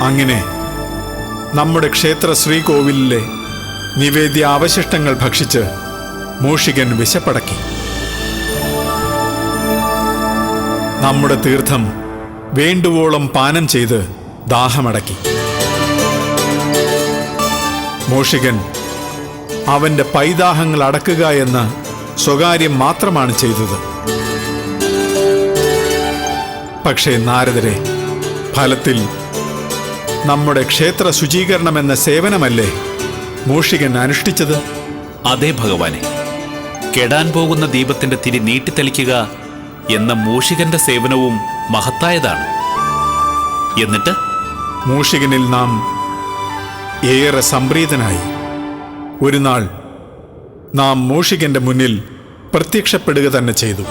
അങ്ങനെ നമ്മുടെ ക്ഷേത്ര ശ്രീകോവിലിലെ നിവേദ്യ അവശിഷ്ടങ്ങൾ ഭക്ഷിച്ച് മൂഷികൻ വിശപ്പടക്കി. നമ്മുടെ തീർത്ഥം വേണ്ടുവോളം പാനം ചെയ്ത് ദാഹമടക്കി. മൂഷികൻ അവന്റെ പൈദാഹങ്ങൾ അടക്കുക എന്ന സ്വകാര്യം മാത്രമാണ് ചെയ്തത്. പക്ഷേ നാരദരെ, ഫലത്തിൽ നമ്മുടെ ക്ഷേത്ര ശുചീകരണം എന്ന സേവനമല്ലേ മൂഷികൻ അനുഷ്ഠിച്ചത്? അതേ ഭഗവാനെ, കെടാൻ പോകുന്ന ദീപത്തിന്റെ തിരി നീട്ടിത്തെളിക്കുക എന്ന മൂഷികന്റെ സേവനവും മഹത്തായതാണ്. എന്നിട്ട് മൂഷികനിൽ നാം ഏറെ സംപ്രീതനായി. ഒരു നാൾ നാം മൂഷികന്റെ മുന്നിൽ പ്രത്യക്ഷപ്പെടുക തന്നെ ചെയ്തു.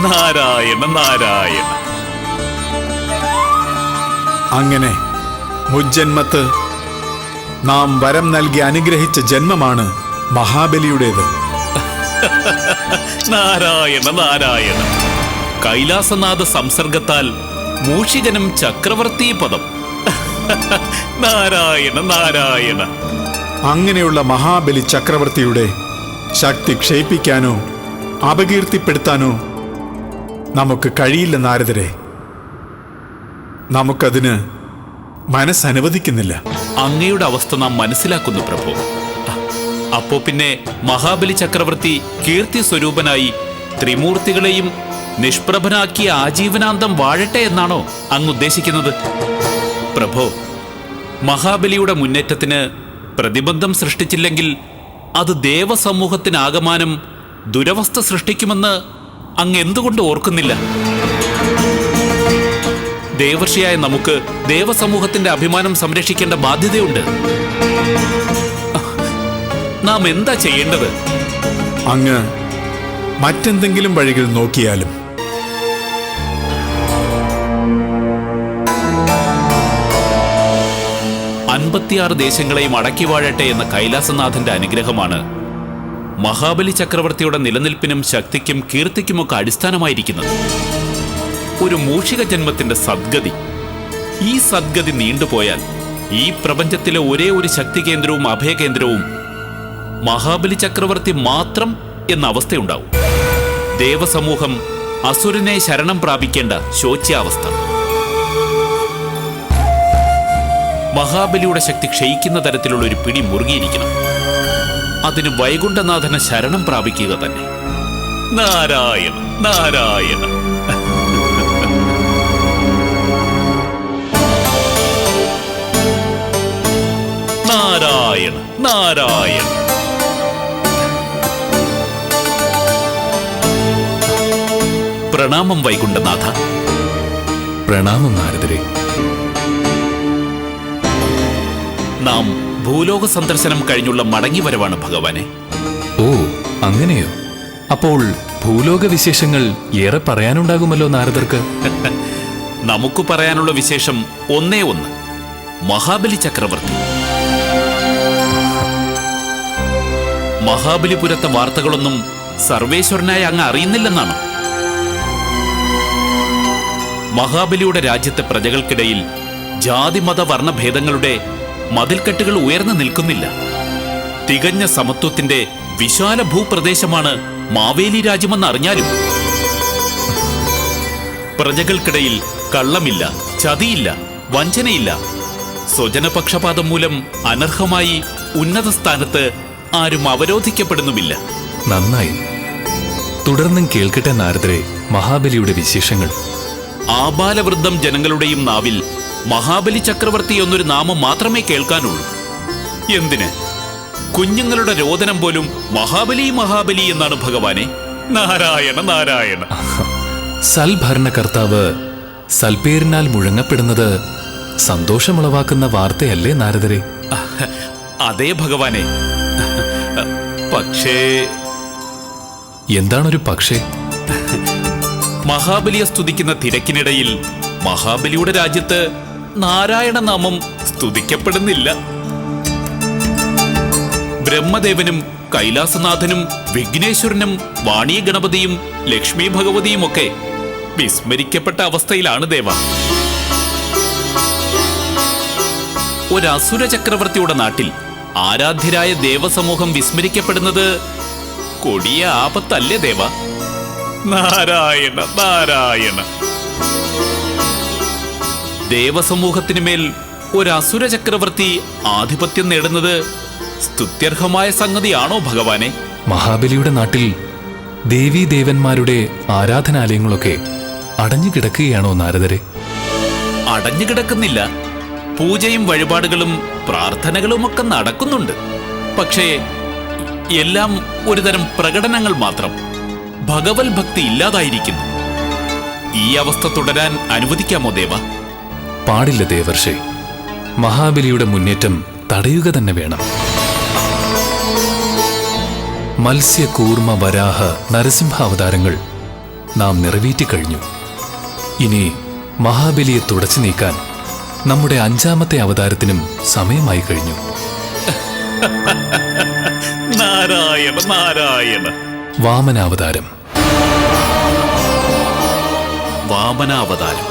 നാരായണ നാരായണ. അങ്ങനെ മുജ്ജന്മത്ത് നാം വരം നൽകി അനുഗ്രഹിച്ച ജന്മമാണ് മഹാബലിയുടേത്. നാരായണ നാരായണ. കൈലാസനാഥ സംസർഗത്താൽ മൂഷികനും ചക്രവർത്തി പദം. നാരായണ നാരായണ. അങ്ങനെയുള്ള മഹാബലി ചക്രവർത്തിയുടെ ശക്തി ക്ഷയിപ്പിക്കാനോ അപകീർത്തിപ്പെടുത്താനോ നമുക്ക് കഴിയില്ല നാരദരെ. നമുക്കതിന് മനസ്സനുവദിക്കുന്നില്ല. അങ്ങയുടെ അവസ്ഥ നാം മനസ്സിലാക്കുന്നു പ്രഭു. അപ്പോ പിന്നെ മഹാബലി ചക്രവർത്തി കീർത്തി സ്വരൂപനായി ത്രിമൂർത്തികളെയും നിഷ്പ്രഭനാക്കിയ ആജീവനാന്തം വാഴട്ടെ എന്നാണോ അങ്ങ് ഉദ്ദേശിക്കുന്നത്? പ്രഭോ, മഹാബലിയുടെ മുന്നേറ്റത്തിന് പ്രതിബന്ധം സൃഷ്ടിച്ചില്ലെങ്കിൽ അത് ദേവസമൂഹത്തിനാകമാനം ദുരവസ്ഥ സൃഷ്ടിക്കുമെന്ന് അങ്ങ് എന്തുകൊണ്ട് ഓർക്കുന്നില്ല? ദേവർഷിയായ നമുക്ക് ദേവസമൂഹത്തിന്റെ അഭിമാനം സംരക്ഷിക്കേണ്ട ബാധ്യതയുണ്ട്. നാം എന്താ ചെയ്യേണ്ടത്? അങ്ങ് മറ്റെന്തെങ്കിലും വഴികൾ നോക്കിയാലും. അൻപത്തിയാറ് ദേശങ്ങളെയും അടക്കി വാഴട്ടെ എന്ന കൈലാസനാഥന്റെ അനുഗ്രഹമാണ് മഹാബലി ചക്രവർത്തിയുടെ നിലനിൽപ്പിനും ശക്തിക്കും കീർത്തിക്കുമൊക്കെ അടിസ്ഥാനമായിരിക്കുന്നത്. ഒരു മൂഷിക ജന്മത്തിന്റെ സദ്ഗതി, ഈ സദ്ഗതി നീണ്ടുപോയാൽ ഈ പ്രപഞ്ചത്തിലെ ഒരേ ഒരു ശക്തി കേന്ദ്രവും അഭയകേന്ദ്രവും മഹാബലി ചക്രവർത്തി മാത്രം എന്ന അവസ്ഥയുണ്ടാവും. ദേവസമൂഹം അസുരനെ ശരണം പ്രാപിക്കേണ്ട ശോച്യാവസ്ഥ. മഹാബലിയുടെ ശക്തി ക്ഷയിക്കുന്ന തരത്തിലുള്ള ഒരു പിടി മുറുകിയിരിക്കണം. അതിന് വൈകുണ്ഠനാഥനെ ശരണം പ്രാപിക്കുക തന്നെ. നാരായണ നാരായണ. നാരായണ നാരായണ. പ്രണാമം വൈകുണ്ഠനാഥ. പ്രണാമം നാരദരെ. നാം ഭൂലോക സന്ദർശനം കഴിഞ്ഞുള്ള മടങ്ങിവരവാണ് ഭഗവാനെ. ഓ, അങ്ങനെയോ? അപ്പോൾ ഭൂലോക വിശേഷങ്ങൾ ഏറെ പറയാനുണ്ടാകുമല്ലോ നാരദർക്ക്. നമുക്ക് പറയാനുള്ള വിശേഷം ഒന്നേ ഒന്ന്: മഹാബലി ചക്രവർത്തി. മഹാബലിപുരത്തെ വാർത്തകളൊന്നും സർവേശ്വരനായ അങ്ങ് അറിയുന്നില്ലെന്നാണ്. മഹാബലിയുടെ രാജ്യത്തെ പ്രജകൾക്കിടയിൽ ജാതിമത വർണ്ണഭേദങ്ങളുടെ മതിൽക്കെട്ടുകൾ ഉയർന്നു നിൽക്കുന്നില്ല. തികഞ്ഞ സമത്വത്തിന്റെ വിശാല ഭൂപ്രദേശമാണ് മാവേലി രാജ്യമെന്ന് അറിഞ്ഞാലും പ്രജകൾക്കിടയിൽ കള്ളമില്ല, ചതിയില്ല, വഞ്ചനയില്ല. സ്വജനപക്ഷപാതം മൂലം അനർഹമായി ഉന്നത സ്ഥാനത്ത് ആരും അവരോധിക്കപ്പെടുന്നുമില്ല. നന്നായി. തുടർന്നും കേൾക്കട്ടെ നാരദരെ മഹാബലിയുടെ വിശേഷങ്ങൾ. ആബാലവൃദ്ധം ജനങ്ങളുടെയും നാവിൽ മഹാബലി ചക്രവർത്തി എന്നൊരു നാമം മാത്രമേ കേൾക്കാനുള്ളൂ. എന്തിന്? കുഞ്ഞുങ്ങളുടെ രോദനം പോലും മഹാബലി മഹാബലി എന്നാണ് ഭഗവാനെ. നാരായണ നാരായണ. സൽഭരണകർത്താവ് സൽപേരിനാൽ മുഴങ്ങപ്പെടുന്നത് സന്തോഷമുളവാക്കുന്ന വാർത്തയല്ലേ നാരദരെ? അതേ ഭഗവാനെ. പക്ഷേ എന്താണൊരു പക്ഷേ? മഹാബലിയെ സ്തുതിക്കുന്ന തിരക്കിനിടയിൽ മഹാബലിയുടെ രാജ്യത്ത് നാരായണ നാമം സ്തുതിക്കപ്പെടുന്നില്ല. ബ്രഹ്മദേവനും കൈലാസനാഥനും വിഘ്നേശ്വരനും വാണീ ഗണപതിയും ലക്ഷ്മി ഭഗവതിയും ഒക്കെ വിസ്മരിക്കപ്പെട്ട അവസ്ഥയിലാണ് ദേവ. ഒരു അസുര ചക്രവർത്തിയുടെ നാട്ടിൽ ആരാധ്യരായ ദേവസമൂഹം വിസ്മരിക്കപ്പെടുന്നത് കൊടിയ ആപത്തല്ലേ ദേവ? നാരായണ നാരായണ. ദേവസമൂഹത്തിന് മേൽ ഒരു അസുര ചക്രവർത്തി ആധിപത്യം നേടുന്നത് സ്തുത്യർഹമായ സംഗതിയാണോ ഭഗവാനെ? മഹാബലിയുടെ നാട്ടിൽ ദേവീദേവന്മാരുടെ ആരാധനാലയങ്ങളൊക്കെ അടഞ്ഞു കിടക്കുകയാണോ നാരദരെ? അടഞ്ഞു കിടക്കുന്നില്ല. പൂജയും വഴിപാടുകളും പ്രാർത്ഥനകളുമൊക്കെ നടക്കുന്നുണ്ട്. പക്ഷേ എല്ലാം ഒരുതരം പ്രകടനങ്ങൾ മാത്രം. ഭഗവത് ഭക്തി ഇല്ലാതായിരിക്കുന്നു. ഈ അവസ്ഥ തുടരാൻ അനുവദിക്കാമോ ദേവ? പാടില്ല ദേവർഷേ. മഹാബലിയുടെ മുന്നേറ്റം തടയുക തന്നെ വേണം. മത്സ്യ, കൂർമ്മ, വരാഹ, നരസിംഹ അവതാരങ്ങൾ നാം നിറവേറ്റിക്കഴിഞ്ഞു. ഇനി മഹാബലിയെ തുടച്ചു നീക്കാൻ നമ്മുടെ 5ാമത്തെ അവതാരത്തിനും സമയമായി കഴിഞ്ഞു. നാരായണ നാരായണ. വാമനാവതാരം. വാമനാവതാരം.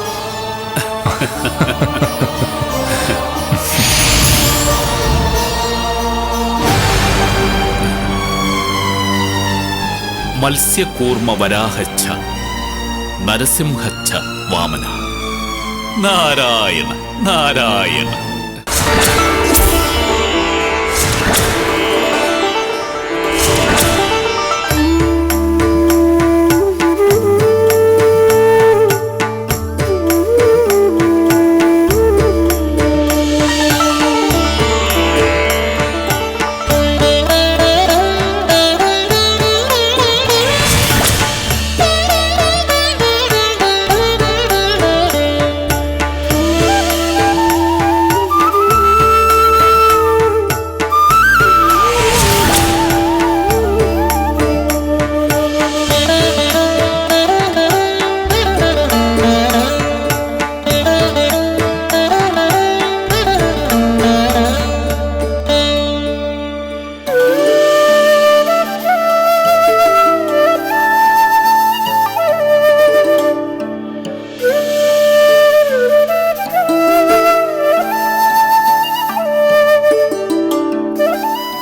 മത്സ്യകൂർമ്മ വരാഹച്ഛ നരസിംഹച്ഛ വാമന. നാരായണ നാരായണ.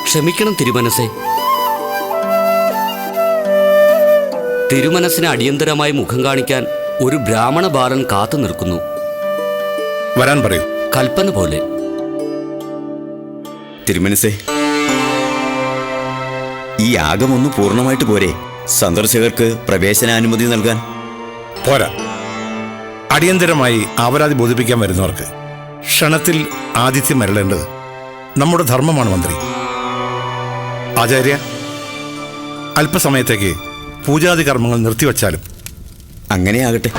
ക്ഷമിക്കണം തിരുമനസേ. തിരുമനസിന് അടിയന്തരമായി മുഖം കാണിക്കാൻ ഒരു ബ്രാഹ്മണ ബാലൻ കാത്തു നിൽക്കുന്നു. വരാൻ പറയൂ. കൽപ്പന പോലെ. തിരുമനസേ, ഈ യാഗം ഒന്ന് പൂർണ്ണമായിട്ട് പോരെ സന്ദർശകർക്ക് പ്രവേശനാനുമതി നൽകാൻ? പോരാ. അടിയന്തരമായി അപരാധി ബോധിപ്പിക്കാൻ വരുന്നവർക്ക് ക്ഷണത്തിൽ ആതിഥ്യം മരളേണ്ടത് നമ്മുടെ ധർമ്മമാണ് മന്ത്രി. ആചാര്യ, അല്പസമയത്തേക്ക് പൂജാതി കർമ്മങ്ങൾ നിർത്തിവച്ചാലും. അങ്ങനെയാകട്ടെ.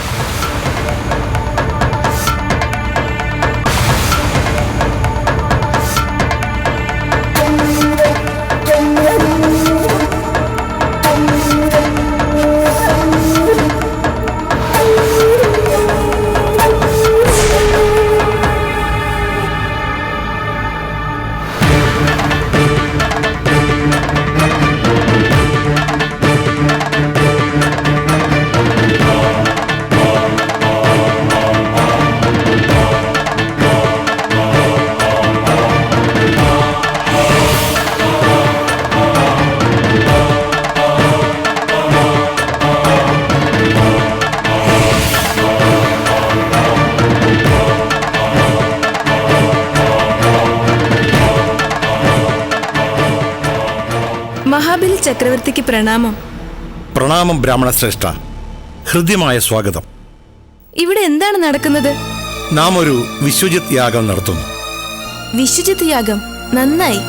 മഹാബലി ചക്രവർത്തിക്ക് പ്രണാമം. പ്രണാമം ബ്രാഹ്മണ ശ്രേഷ്ഠ. ഹൃദ്യമായ സ്വാഗതം. ഇവിടെ എന്താണ് നടക്കുന്നത്? നാം ഒരു വിശ്വജിത് യാഗം നടത്തുന്നു. വിശ്വജിത് യാഗം നന്നായി.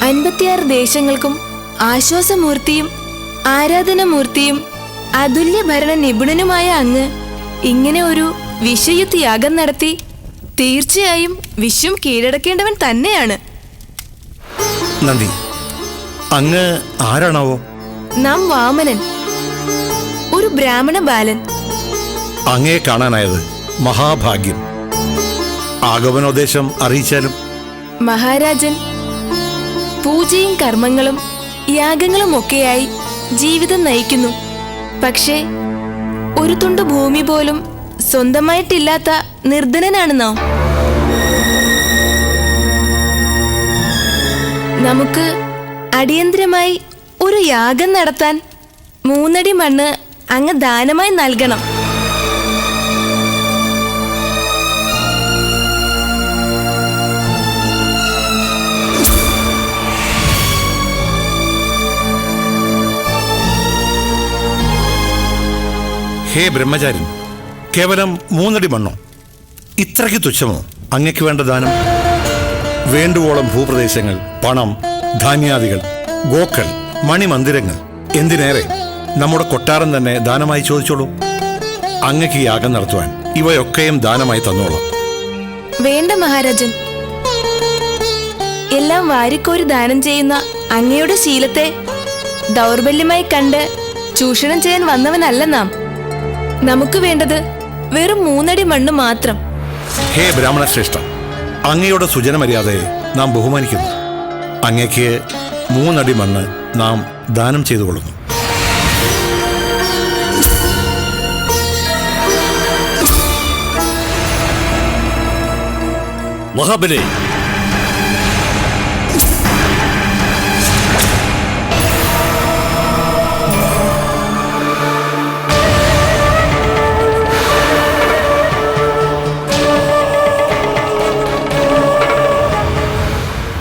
56 ദേശങ്ങൾക്കും ആശ്വാസമൂർത്തിയും ആരാധനമൂർത്തിയും അതുല്യ ഭരണ നിപുണനുമായ അങ്ങ് ഇങ്ങനെ ഒരു വിശ്വജിത് യാഗം നടത്തി തീർച്ചയായും വിശ്വം കീഴടക്കേണ്ടവൻ തന്നെയാണ്. നന്ദി. അങ്ങ് ആരാണാവോ? നാം വാമനൻ, ഒരു ബ്രാഹ്മണ ബാലൻ. അങ്ങയെ കാണാനായത് മഹാഭാഗ്യം. ആഗമനോദ്ദേശം അറിയിച്ചാലും? മഹാരാജൻ, പൂജയും കർമ്മങ്ങളും യാഗങ്ങളും ഒക്കെയായി ജീവിതം നയിക്കുന്നു. പക്ഷേ ഒരു തുണ്ട് ഭൂമി പോലും സ്വന്തമായിട്ടില്ലാത്ത നിർധനനാണെന്നോ? നമുക്ക് അടിയന്തരമായി ഒരു യാഗം നടത്താൻ 3 അടി മണ്ണ് അങ്ങ് ദാനമായി നൽകണം. ഹേ ബ്രഹ്മചാരി, കേവലം 3 അടി മണ്ണോ? ഇത്രയ്ക്ക് തുച്ഛമോ അങ്ങയ്ക്ക് വേണ്ട ദാനം? വേണ്ടുവോളം ഭൂപ്രദേശങ്ങൾ, പണം, ധാന്യാദികൾ, ഗോക്കൾ, മണിമന്ദിരങ്ങൾ, എന്തിനേറെ നമ്മുടെ കൊട്ടാരം തന്നെ ദാനമായി ചോദിച്ചോളൂ. അങ്ങയ്ക്ക് യാഗം നടത്തുവാൻ ഇവയൊക്കെയും ദാനമായി തന്നോളാം. വേണ്ട മഹാരാജൻ, എല്ലാം വാരിക്കോരി ദാനം ചെയ്യുന്ന അങ്ങയുടെ ശീലത്തെ ദൗർബല്യമായി കണ്ട് ചൂഷണം ചെയ്യാൻ വന്നവനല്ല നാം. നമുക്ക് വേണ്ടത് വെറും 3 അടി മണ്ണ് മാത്രം. ഹേ ബ്രാഹ്മണ ശ്രേഷ്ഠ, അങ്ങയുടെ സുജനമര്യാദയെ നാം ബഹുമാനിക്കുന്നു. അങ്ങയ്ക്ക് 3 അടി മണ്ണ് നാം ദാനം ചെയ്തു കൊള്ളുന്നു. മഹാബലി,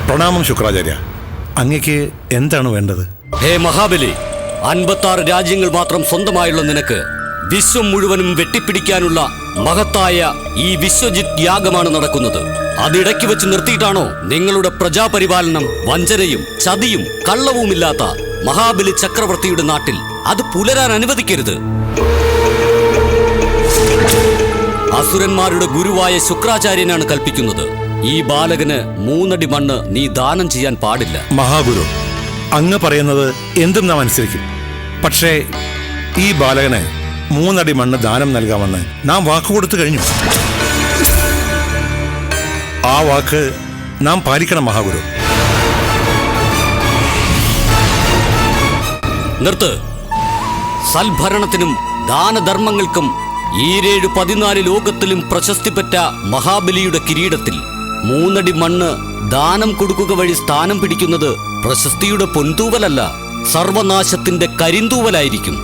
പ്രണാമം ശുക്രാചാര്യ. അങ്ങയ്ക്ക് എന്താണ് വേണ്ടത്? ഹേ മഹാബലി, 56 രാജ്യങ്ങൾ മാത്രം സ്വന്തമായുള്ള നിനക്ക് വിശ്വം മുഴുവനും വെട്ടിപ്പിടിക്കാനുള്ള മഹത്തായ ഈ വിശ്വജിത് യാഗമാണ് നടക്കുന്നത്. അതിടയ്ക്ക് വെച്ച് നിർത്തിയിട്ടാണോ നിങ്ങളുടെ പ്രജാപരിപാലനം വഞ്ചനയും ചതിയും കള്ളവുമില്ലാത്ത മഹാബലി ചക്രവർത്തിയുടെ നാട്ടിൽ അത് പുലരാൻ അനുവദിക്കരുത്. അസുരന്മാരുടെ ഗുരുവായ ശുക്രാചാര്യനാണ് കൽപ്പിക്കുന്നത്. ഈ ബാലകന് 3 അടി മണ്ണ് നീ ദാനം ചെയ്യാൻ പാടില്ല. മഹാഗുരു, അങ്ങ് പറയുന്നത് എന്തും നാം അനുസരിക്കും. പക്ഷേ ഈ ബാലകന് 3 അടി മണ്ണ് ദാനം നൽകാമെന്ന് നാം വാക്കുകൊടുത്തു കഴിഞ്ഞു. ആ വാക്ക് നാം പാലിക്കണം മഹാഗുരു. നിർത്ത്. സൽഭരണത്തിനും ദാനധർമ്മങ്ങൾക്കും 14 ലോകത്തിലും പ്രശസ്തിപ്പെട്ട മഹാബലിയുടെ കിരീടത്തിൽ 3 അടി മണ്ണ് ദാനം കൊടുക്കുക വഴി സ്ഥാനം പിടിക്കുന്നത് പ്രശസ്തിയുടെ പൊൻതൂവലല്ല, സർവനാശത്തിന്റെ കരിന്തൂവലായിരിക്കും.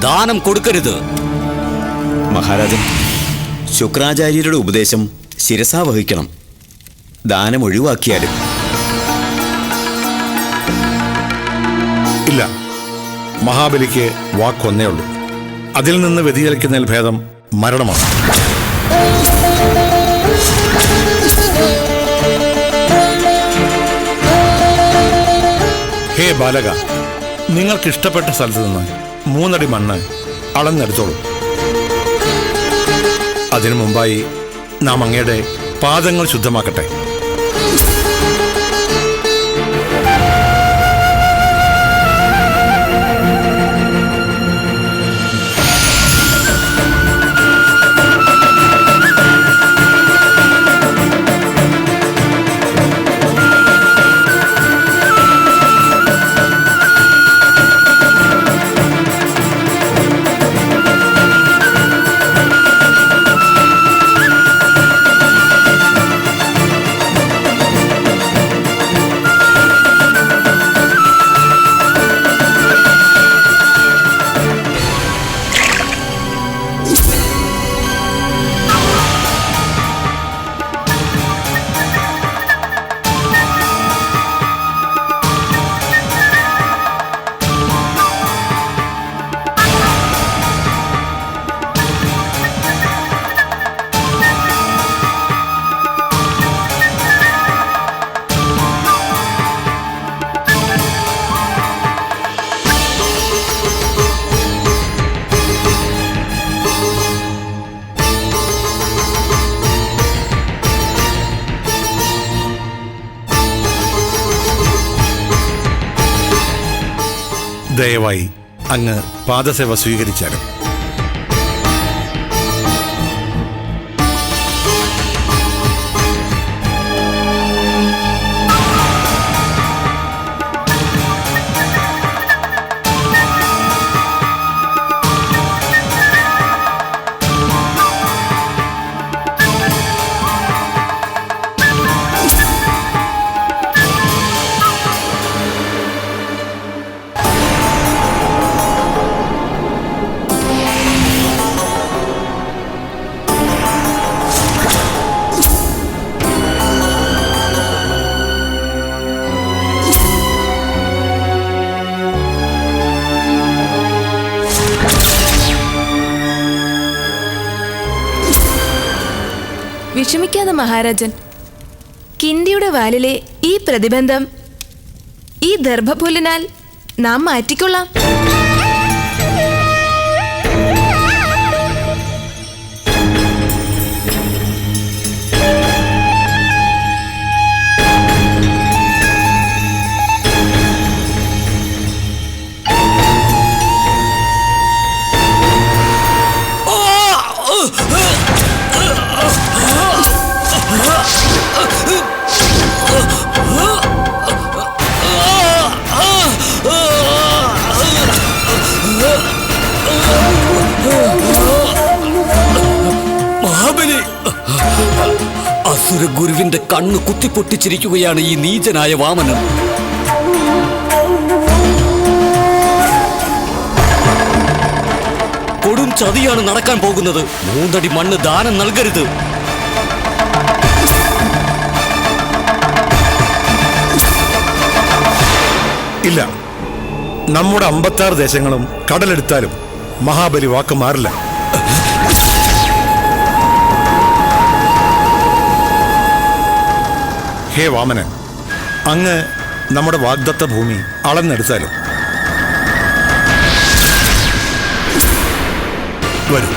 ദാനം കൊടുക്കരുത്. മഹാരാജൻ, ശുക്രാചാര്യരുടെ ഉപദേശം ശിരസാ വഹിക്കണം. ദാനം ഒഴിവാക്കിയാലും. ഇല്ല, മഹാബലിക്ക് വാക്കൊന്നേ ഉള്ളൂ. അതിൽ നിന്ന് വ്യതിചലിക്കുന്നതിൽ ഭേദം മരണമാണ്. ഹേ ബാലക, നിങ്ങൾക്ക് ഇഷ്ടപ്പെട്ട സ്ഥലത്ത് നിന്ന് 3 അടി മണ്ണ് അളന്നെടുത്തോളൂ. അതിനു മുമ്പായി നാം അങ്ങയുടെ പാദങ്ങൾ ശുദ്ധമാക്കട്ടെ. ദയവായി അങ്ങ് പാദസേവ സ്വീകരിച്ചാലും. വിഷമിക്കാതെ മഹാരാജൻ. കിണ്ടിയുടെ വാലിലെ ഈ പ്രതിബന്ധം ഈ ദർഭപുല്ലിനാൽ നാം മാറ്റിക്കൊള്ളാം. മഹാബലി, അസുര ഗുരുവിന്റെ കണ്ണ് കുത്തിപ്പൊട്ടിച്ചിരിക്കുകയാണ് ഈ നീചനായ വാമനൻ. കൊടും ചതിയാണ് നടക്കാൻ പോകുന്നത്. 3 അടി മണ്ണ് ദാനം നൽകരുത്. ഇല്ല, നമ്മുടെ 56 ദേശങ്ങളും കടലെടുത്താലും മഹാബലി വാക്ക് മാറില്ല. ഹേ വാമനൻ, അങ്ങ് നമ്മുടെ വാഗ്ദത്ത ഭൂമി അളന്നെടുത്താലും വരൂ.